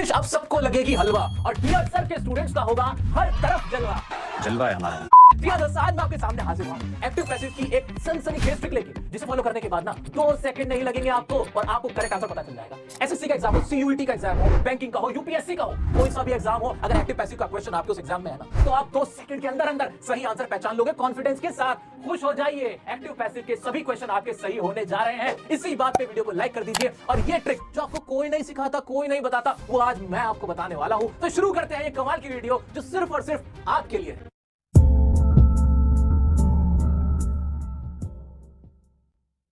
English अब सबको लगेगी हलवा और टीयर सर के स्टूडेंट्स का होगा हर तरफ जलवा। जलवा है हमारा। आज मैं आपके सामने हाजिर हूं एक्टिव पैसिव की एक सनसनीखेज ट्रिक लेके, जिसे फॉलो करने के बाद ना 2 सेकंड नहीं लगेंगे आपको और आपको करेक्ट आंसर पता चल जाएगा। एसएससी का एग्जाम हो, सीयूईटी का एग्जाम हो, बैंकिंग का हो, यूपीएससी का हो, कोई सा भी एग्जाम हो, अगर एक्टिव पैसिव का क्वेश्चन आपके उस एग्जाम में है ना, तो आप 2 सेकंड के अंदर अंदर सही आंसर पहचान लोगे। कॉन्फिडेंस के साथ खुश हो जाइए, एक्टिव पैसिव के सभी क्वेश्चन आपके सही होने जा रहे हैं। इसी बात पे वीडियो को लाइक कर दीजिए और ये ट्रिक जो आपको कोई नहीं सिखाता, कोई नहीं बताता, वो आज मैं आपको बताने वाला हूं। तो शुरू करते हैं ये कमाल की वीडियो जो सिर्फ और सिर्फ आपके लिए है।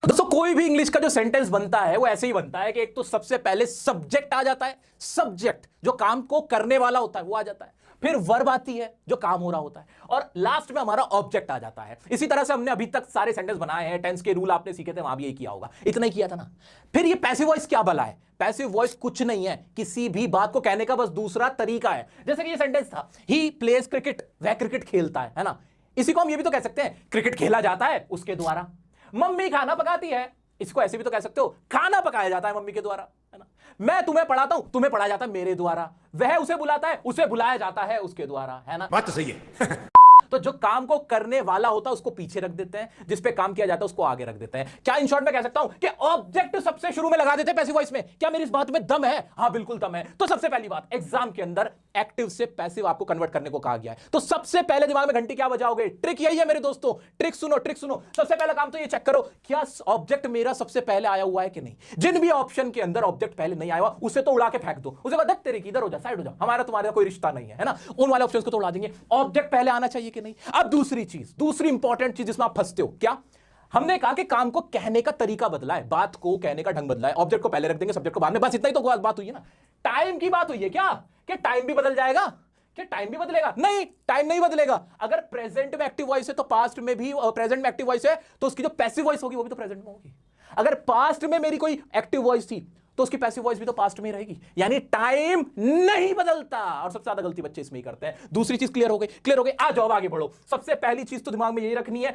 दोस्तों, कोई भी इंग्लिश का जो सेंटेंस बनता है वो ऐसे ही बनता है कि एक तो सबसे पहले सब्जेक्ट आ जाता है, सब्जेक्ट जो काम को करने वाला होता है वो आ जाता है, फिर वर्ब आती है जो काम हो रहा होता है, और लास्ट में हमारा ऑब्जेक्ट आ जाता है। इसी तरह से हमने अभी तक सारे सेंटेंस बनाए हैं, टेंस के रूल आपने सीखे थे, वहां भी यही किया होगा, इतना ही किया था ना। फिर ये पैसिव वॉइस क्या भला है? पैसिव वॉइस कुछ नहीं है, किसी भी बात को कहने का बस दूसरा तरीका है। जैसे कि ये सेंटेंस था, ही प्लेज क्रिकेट, वह क्रिकेट खेलता है ना। इसी को हम ये भी तो कह सकते हैं, क्रिकेट खेला जाता है उसके द्वारा। मम्मी खाना पकाती है, इसको ऐसे भी तो कह सकते हो, खाना पकाया जाता है मम्मी के द्वारा, है ना। मैं तुम्हें पढ़ाता हूं, तुम्हें पढ़ाया जाता है मेरे द्वारा। वह उसे बुलाता है, उसे बुलाया जाता है उसके द्वारा, है ना। बात तो सही है। तो जो काम को करने वाला होता है उसको पीछे रख देते हैं, जिस पे काम किया जाता है उसको आगे रख देते हैं। क्या इन शॉर्ट में कह सकता हूं कि ऑब्जेक्ट सबसे शुरू में लगा देते हैं पैसिव वॉइस में? क्या मेरी इस बात में दम है? हाँ, बिल्कुल दम है। तो सबसे पहली बात, एग्जाम के अंदर एक्टिव से पैसिव आपको कन्वर्ट करने को कहा गया है, तो सबसे पहले दिमाग में घंटी क्या बजाओगे? ट्रिक यही है मेरे दोस्तों, ट्रिक सुनो, ट्रिक सुनो। सबसे पहला काम तो ये चेक करो, क्या ऑब्जेक्ट मेरा सबसे पहले आया हुआ है कि नहीं। जिन भी ऑप्शन के अंदर ऑब्जेक्ट पहले नहीं आया हुआ उसे तो उड़ा के फेंक दो, उसे बता तेरे की, इधर हो जा, साइड हो जा, हमारा तुम्हारा कोई रिश्ता नहीं है ना। उन वाले ऑप्शंस को तो उड़ा देंगे। ऑब्जेक्ट पहले आना चाहिए कि नहीं। अब दूसरी इंपॉर्टेंट चीज जिसमें आप फंसते हो, क्या? हमने कहा कि काम को कहने का तरीका बदला है, बात को कहने का ढंग बदला है। ऑब्जेक्ट को पहले रख देंगे, सब्जेक्ट को बाद में, बस इतना ही तो बात हुई है ना। टाइम की बात हुई है क्या? कि टाइम भी बदल जाएगा? क्या टाइम भी बदलेगा? नहीं, टाइम नहीं बदलेगा। अगर प्रेजेंट में एक्टिव वॉइस है तो पास्ट में भी, प्रेजेंट में एक्टिव वॉइस है तो उसकी जो पैसिव वॉइस होगी वो भी तो प्रेजेंट में होगी। अगर पास्ट में मेरी कोई एक्टिव वॉइस थी तो उसकी पैसिव वॉइस भी तो पास्ट में रहेगी, यानी टाइम नहीं बदलता। और सबसे ज्यादा गलती बच्चे इसमें ही करते हैं। दूसरी चीज क्लियर हो गई? क्लियर हो गई। आ जाओ आगे बढ़ो। सबसे पहली चीज तो दिमाग में यही रखनी है,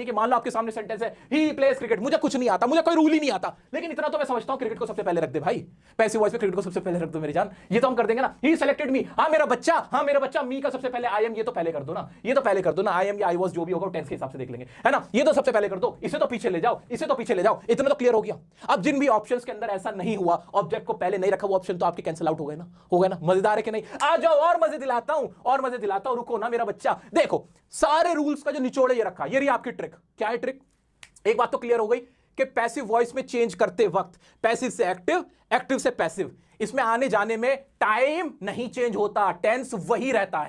कि मान लो आपके सामने सेंटेंस है, ही प्लेज क्रिकेट। मुझे कुछ नहीं आता, मुझे कोई रूल ही नहीं आता, लेकिन इतना तो मैं समझता हूं क्रिकेट को सबसे पहले रख दे भाई, पैसिव वॉइस में क्रिकेट को सबसे पहले रख दो मेरी जान। ये तो हम कर देंगे ना। ही सिलेक्टेड मी, हाँ मेरा बच्चा, मी का सबसे पहले आई एम, ये तो पहले कर दो ना, आई एम या आई वाज जो भी होगा टेंस के हिसाब से देख लेंगे, है ना। ये तो सबसे पहले कर दो, इसे तो पीछे ले जाओ, इतना तो क्लियर हो गया। अब जिन भी ऑप्शंस के अंदर ऐसा नहीं हुआ, ऑब्जेक्ट को पहले नहीं रखा, वो ऑप्शन तो आपके कैंसिल आउट हो गए ना। मजेदार है कि नहीं? आ जाओ और मजे दिलाता हूं, रुको ना मेरा बच्चा। देखो, सारे रूल्स का जो निचोड़ है ये रखा, ये रही आपकी ट्रिक। क्या है ट्रिक? एक बात तो क्लियर हो गई कि पैसिव वॉइस में चेंज करते वक्त पैसिव से एक्टिव, एक्टिव से पैसिव, इसमें आने जाने में टाइम नहीं चेंज होता, टेंस वही रहता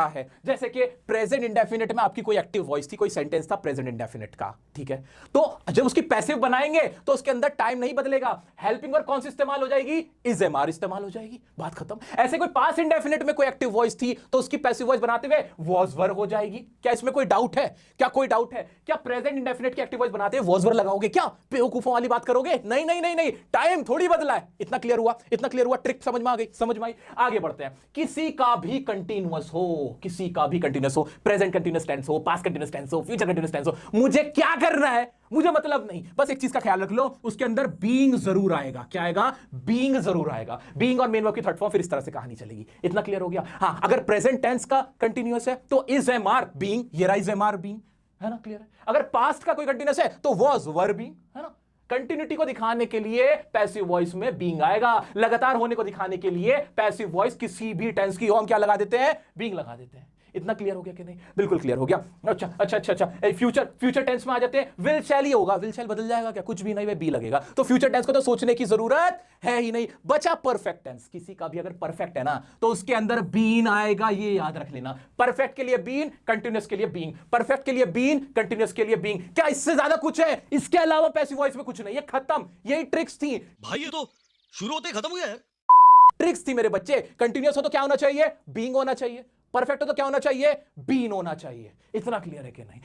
है। जैसे कि प्रेजेंट इंडेफिनिट में आपकी कोई एक्टिव वॉइस थी, कोई सेंटेंस था प्रेजेंट इंडेफिनिट का, ठीक है, तो जब उसकी पैसिव बनाएंगे तो उसके अंदर टाइम नहीं बदलेगा, हेल्पिंग वर्ब कौन सी इस्तेमाल हो जाएगी? इज एम आर इस्तेमाल हो जाएगी, बात खत्म। ऐसे कोई पास्ट इंडेफिनिट में कोई एक्टिव वॉइस थी तो उसकी पैसिव वॉइस बनाते हुए वॉज वर हो जाएगी। क्या इसमें कोई डाउट है? क्या प्रेजेंट इंडेफिनिट की एक्टिव वॉइस बनाते हुए वॉज वर लगाओगे? क्या बेवकूफों वाली बात करोगे? नहीं, टाइम थोड़ी बदला है। इतना क्लियर हुआ? ट्रिक समझ में आ गई। आगे बढ़ते हैं। किसी का भी कंटीन्यूअस हो, प्रेजेंट कंटीन्यूअस टेंस हो, पास्ट कंटीन्यूअस टेंस हो, फ्यूचर कंटीन्यूअस टेंस हो, मुझे क्या करना है? मुझे मतलब नहीं। बस एक चीज का ख्याल रख लो, उसके अंदर बीइंग जरूर आएगा। क्या आएगा? बीइंग जरूर आएगा। बीइंग और मेन वर्ब की थर्ड फॉर्म, फिर इस तरह से कहानी चलेगी। इतना क्लियर हो गया? हाँ, अगर प्रेजेंट टेंस का कंटीन्यूअस है तो इज एम आर बीइंग, ये रहा इज एम आर बीइंग, है ना। क्लियर है? अगर पास्ट का कोई कंटीन्यूअस है तो वाज वर बीइंग, है ना। कंटिन्यूटी को दिखाने के लिए पैसिव वॉइस में बीइंग आएगा, लगातार होने को दिखाने के लिए पैसिव वॉइस किसी भी टेंस की हम क्या लगा देते हैं? बीइंग लगा देते हैं। इतना क्लियर हो गया कि नहीं? बिल्कुल क्लियर हो गया। अच्छा। फ्यूचर टेंस में आ जाते हैं। विल शैल ही होगा, विल शैल बदल जाएगा क्या? कुछ भी नहीं, वे बी लगेगा। तो फ्यूचर टेंस को तो सोचने की जरूरत है ही नहीं। बचा परफेक्ट टेंस। किसी का भी अगर परफेक्ट है ना तो उसके अंदर बीन आएगा, ये याद रख लेना। परफेक्ट के लिए बीन, कंटिन्यूअस के लिए बीइंग, परफेक्ट के लिए बीन, कंटिन्यूअस के लिए बीइंग। क्या इससे ज्यादा कुछ है? इसके अलावा पैसिव वॉइस में कुछ नहीं है, खत्म। यही ट्रिक्स थी भाई, ये तो शुरू होते खत्म हो गया यार। ट्रिक्स थी मेरे बच्चे। कंटिन्यूअस हो तो क्या होना चाहिए? बीइंग होना चाहिए। परफेक्ट हो तो क्या होना चाहिए? बीन होना चाहिए। इतना क्लियर है कि नहीं?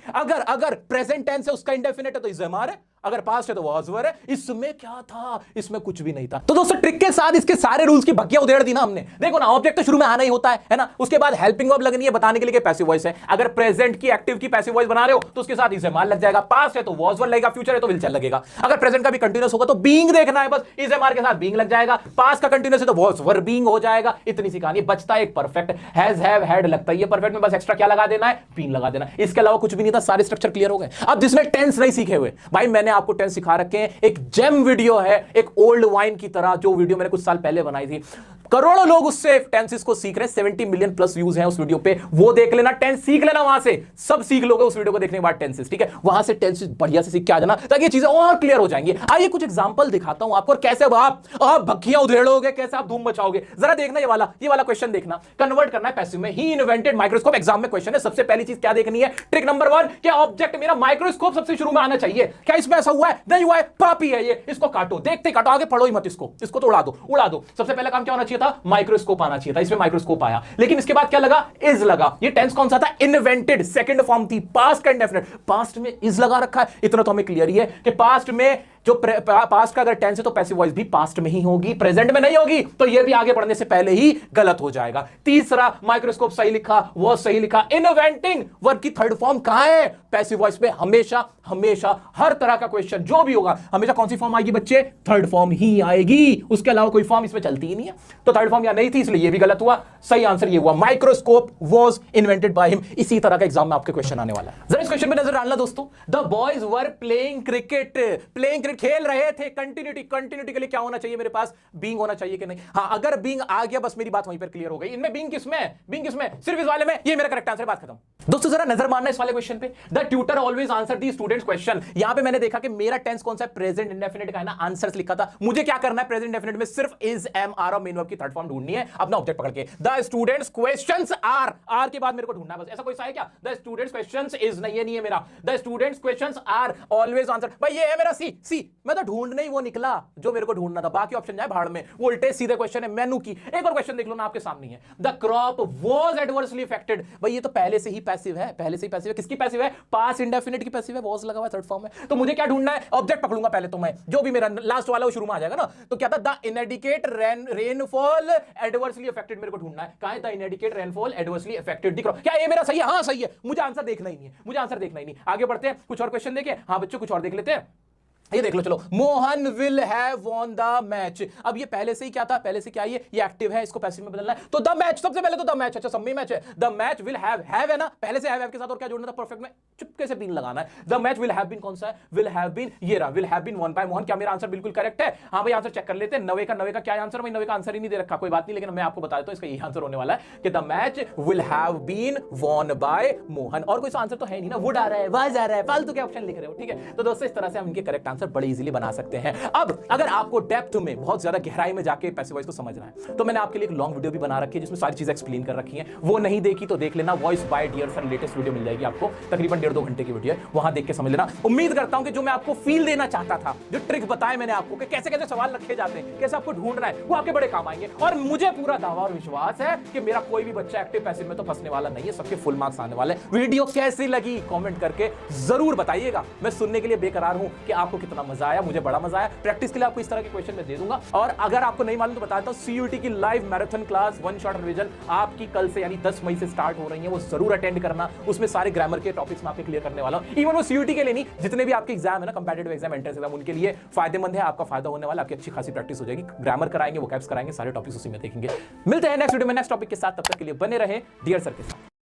अगर प्रेजेंट टेंस है उसका इंडेफिनिट है तो इज एम आर है, अगर पास्ट है तो वाज वर है। इसमें क्या था? इसमें कुछ भी नहीं था। तो दोस्तों ट्रिक के साथ इसके सारे रूल्स की भक्कियां उधेड़ दी ना हमने। देखो ना, ऑब्जेक्ट तो शुरू में आना ही होता है ना, उसके बाद हेल्पिंग वर्ब लगनी है बताने के लिए कि पैसिव वॉइस है। अगर प्रेजेंट की एक्टिव की पैसिव वॉइस बना रहे हो तो उसके साथ इज एम आर लग जाएगा। पास्ट है तो वाज वर लगेगा, फ्यूचर है तो विल चल लगेगा। अगर प्रेजेंट का भी कंटीन्यूअस होगा तो बीइंग देखना है, बस इज एम आर के साथ बीइंग लग जाएगा। पास्ट का कंटीन्यूअस है तो वाज वर बीइंग हो जाएगा। इतनी सी कहानी। बचता है एक परफेक्ट, हैज हैव हैड लगता है। ये परफेक्ट में बस एक्स्ट्रा क्या लगा देना है? बीइंग लगा देना। इसके अलावा कुछ भी नहीं था। सारे स्ट्रक्चर क्लियर हो गए। अब जिसने टेंस नहीं सीखे हुए, भाई मैंने आपको टेंस सिखा रखे हैं। एक जेम वीडियो है, एक ओल्ड वाइन की तरह, जो वीडियो मैंने कुछ साल पहले बनाई थी। करोड़ों लोग उससे टेंसेस को सीख रहे हैं। 70 मिलियन प्लस व्यूज हैं उस वीडियो पे। वो देख लेना, टेंस सीख लेना, वहां से सब सीख लोगे उस वीडियो को देखने के बाद टेंसेस। ठीक है, वहां से टेंसेस बढ़िया से सीख के आ जाना ताकि ये चीजें और क्लियर हो जाएंगी। आइए कुछ एग्जांपल दिखाता हूं आपको, और कैसे आप भक्कियां उधेड़ोगे, कैसे आप धूम मचाओगे। जरा देखना ये वाला क्वेश्चन देखना। कन्वर्ट करना है पैसिव में। ही इन्वेंटेड माइक्रोस्कोप। एग्जाम में क्वेश्चन है। सबसे पहली चीज क्या देखनी है? ट्रिक नंबर 1 कि ऑब्जेक्ट मेरा माइक्रोस्कोप सबसे शुरू में आना चाहिए। क्या इसमें ऐसा हुआ है? नहीं हुआ है, पापी है ये, इसको काटो। देखते काटो, आगे पढ़ो ही मत इसको तो उड़ा दो। सबसे पहला काम क्या होना चाहिए था? माइक्रोस्कोप आना चाहिए था। इसमें माइक्रोस्कोप आया, लेकिन इसके बाद क्या लगा? इज लगा। ये टेंस कौन सा था? इन्वेंटेड। सेकंड फॉर्म थी, पास्ट का इंडेफिनिट। पास्ट में इज लगा रखा है। इतना तो हमें क्लियर ही है कि पास्ट में जो पास्ट का अगर टेंस है तो पैसिव वॉइस भी पास्ट में ही होगी, प्रेजेंट में नहीं होगी। तो ये भी आगे बढ़ने से पहले ही गलत हो जाएगा। तीसरा, माइक्रोस्कोप सही लिखा, वो सही लिखा। इन्वेंटिंग वर्ब की थर्ड फॉर्म कहां है? पैसिव वॉइस में। हमेशा हर तरह का क्वेश्चन जो भी होगा हमेशा कौन सी फॉर्म आएगी बच्चे? थर्ड फॉर्म ही आएगी। उसके अलावा कोई फॉर्म इसमें चलती ही नहीं है। तो थर्ड फॉर्म या नहीं थी, इसलिए ये भी गलत हुआ। सही आंसर ये हुआ, microscope was invented by him. इसी तरह का एग्जाम में आपके क्वेश्चन आने वाला है। जरा इस क्वेश्चन पे नजर डालना दोस्तों। The boys were playing cricket, खेल रहे थे। कंटिन्यूटी के लिए क्या होना चाहिए मेरे पास? बीइंग होना चाहिए कि नहीं? हां, अगर बीइंग आ गया बस मेरी बात वहीं पर क्लियर हो गई। इनमें बीइंग किसमें? सिर्फ इस वाले में। ये मेरा करेक्ट आंसर, बात खत्म। दोस्तों जरा नजर मारना इस वाले क्वेश्चन पे। The tutor always answer the students question. यहां पे मैंने देखा कि मेरा टेंस कौन सा है? प्रेजेंट इंडेफिनिट का है ना। आंसर्स लिखा था। मुझे क्या करना है? प्रेजेंट इंडेफिनिट में सिर्फ इज, एम, आर और मेन वर्ब की थर्ड फॉर्म ढूंढनी है। अपना ऑब्जेक्ट पकड़ के द स्टूडेंट्स क्वेश्चंस आर के बाद मेरे को ढूंढना है बस। ऐसा कोई सा है क्या? द स्टूडेंट्स क्वेश्चंस इज नहीं है मेरा। The students questions are always answer. भाई ये है मेरा सी। मैं तो ढूंढने ही वो निकला जो मेरे को ढूंढना था। बाकी ऑप्शन जाए भाड़ में। वो उल्टे सीधे क्वेश्चन है मेनू की। एक और क्वेश्चन देख लो ना, आपके सामने है। The crop was adversely affected. भाई ये तो पहले से ही पैसिव है। किसकी पैसिव है? पास्ट इंडेफिनिट की पैसिव है। वाज लगा हुआ है थर्ड फॉर्म में। तो मुझे क्या ढूंढना है? ऑब्जेक्ट पकड़ूंगा पहले तो मैं, जो भी मेरा लास्ट वाला वो शुरू में आ जाएगा ना। तो क्या था? The inadequate rainfall adversely affected मेरे को ढूंढना है। कहां है the inadequate rainfall adversely affected? दिख रहा क्या ये मेरा सही है? हां सही है। मुझे आंसर देखना ही नहीं है। आगे बढ़ते हैं, कुछ और क्वेश्चन देखें। हां बच्चों कुछ और देख लेते हैं। ये देख लो, चलो। Mohan will have won the match. अब ये पहले से ही क्या था? पहले से क्या ये एक्टिव है, इसको पैसिव में बदलना है। तो द मैच, सबसे पहले तो द मैच। अच्छा, सब में मैच है। द मैच विल हैव है ना, पहले से हैव के साथ और क्या जोड़ना था? परफेक्ट में चुपके से बीन लगाना है। The match will have been कौन सा है? विल हैव बीन ये रहा, will have been won by Mohan. क्या मेरा आंसर बिल्कुल करेक्ट है? हां भाई, आंसर चेक कर लेते हैं। 90 का क्या आंसर? भाई 90 का आंसर ही नहीं दे रखा, कोई बात नहीं, लेकिन मैं आपको बता देता हूं इसका यही आंसर होने वाला है कि the match will have been won by Mohan. और कोई आंसर तो है नहीं ना, वुड आ रहा है, वाज आ रहा है, फालतू के ऑप्शन लिख रहे हो। ठीक है, तो दोस्तों इस तरह से हम इनके करेक्ट आंसर बड़े इजीली बना सकते हैं। अब अगर आपको डेप्थ में, बहुत ज्यादा गहराई में जाके पैसिव वॉइस को समझना है तो मैंने आपके लिए एक लॉन्ग वीडियो भी बना रखी है जिसमें सारी चीजें एक्सप्लेन कर रखी हैं। वो नहीं देखी तो देख लेना। Voice by dear sir latest video मिल जाएगी आपको, तकरीबन 1.5-2 घंटे की वीडियो है, वहां देख के समझ लेना। उम्मीद करता हूं कि जो मैं आपको फील देना चाहता था, जो ट्रिक बताए मैंने आपको कि कैसे कैसे सवाल रखे जाते हैं, कैसे आपको ढूंढना है, वो आपके बड़े काम आएंगे। और मुझे पूरा दावा और विश्वास है कि मेरा कोई भी बच्चा एक्टिव पैसिव में तो फंसने वाला नहीं है, सबके फुल मार्क्स आने वाले। वीडियो कैसी लगी कमेंट करके जरूर बताइएगा। मैं सुनने के लिए बेकरार हूं कि आपको कितना मजा आया। मुझे बड़ा मजा आया। प्रैक्टिस के लिए आपको इस तरह के क्वेश्चन मैं दे दूंगा। और अगर आपको नहीं मालूम तो बताता हूं, सीयूटी की live marathon class one shot revision आपकी कल से यानी 10 मई से स्टार्ट हो रही है। वो जरूर अटेंड करना। उसमें सारे ग्रामर के टॉपिक्स मैं आपके क्लियर करने वाला हूं। इवन वो सीयूटी के लिए नहीं, जितने भी आपके एग्जाम है ना, कंपेटिटिव एग्जाम, एंट्रेंस एग्जाम, उनके लिए फायदेमंद है। आपका फायदा होने वाला, आपकी अच्छी खासी प्रैक्टिस हो जाएगी। ग्रामर कराएंगे, वोकैब्स कराएंगे, सारे टॉपिक्स उसी में देखेंगे। मिलते हैं नेक्स्ट वीडियो में नेक्स्ट टॉपिक के साथ। तब तक के लिए बने रहे डियर सर के साथ।